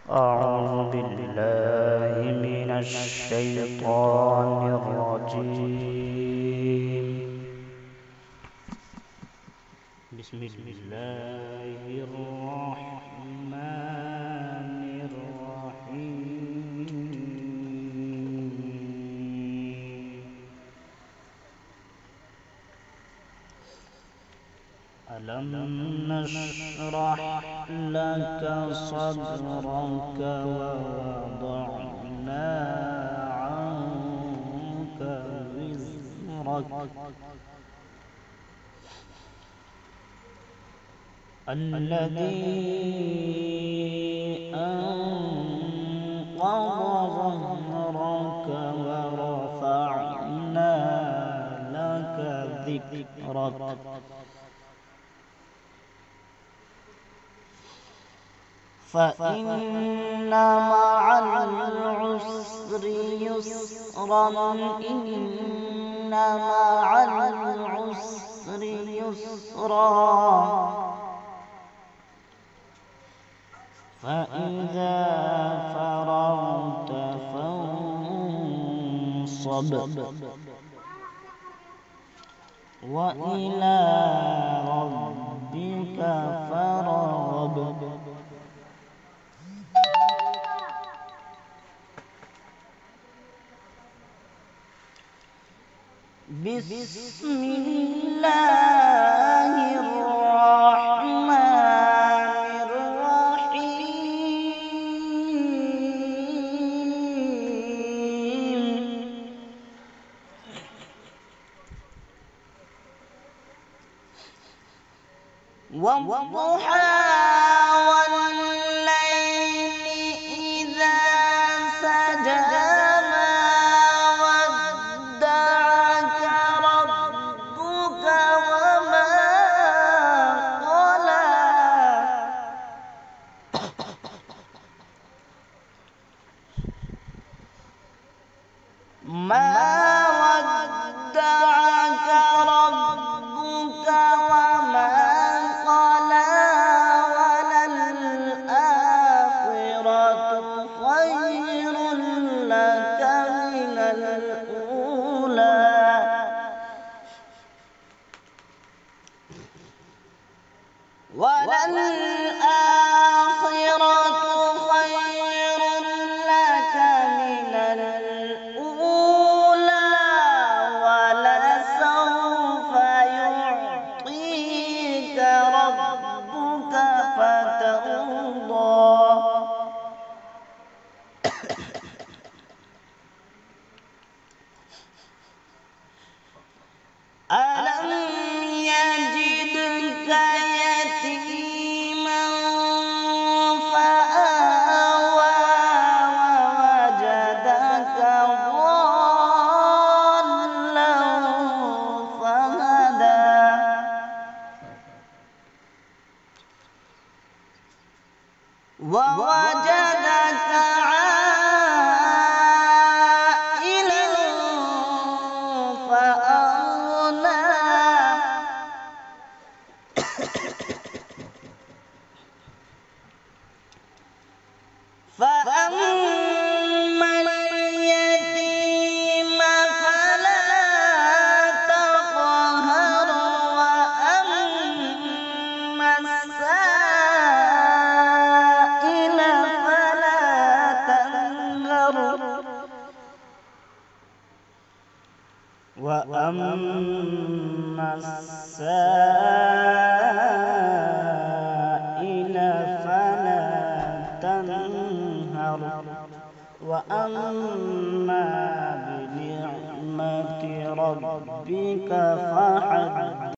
أعوذ بالله من الشيطان الرجيم. بسم الله الرحمن الرحيم. ألم نشرح لك صدرك ووضعنا عنك وزرك الذي أنقض ظهرك ورفعنا لك ذكرك فإن مع العسر يسرا إن مع العسر يسرا فإذا فرغت فانصب وإلى ربك فارغب. بسم الله الرحمن الرحيم. والضحى والليل إذا سجى ما ودعك ربك وما قلى ما ودعك ربك وما قلى وللآخرة خير لك من الأولى وللآخرة خير لك من الأولى ولسوف يعطيك ربك فترضى. ألم يجدك يتيما فآوى ووجدك ضالا فهدى ووجدك عائلا فأغنى فأما اليتيم فلا تقهر وأما السائل فلا تنهر وأما السائل فلا تنهر وأما بنعمة ربك فحدث.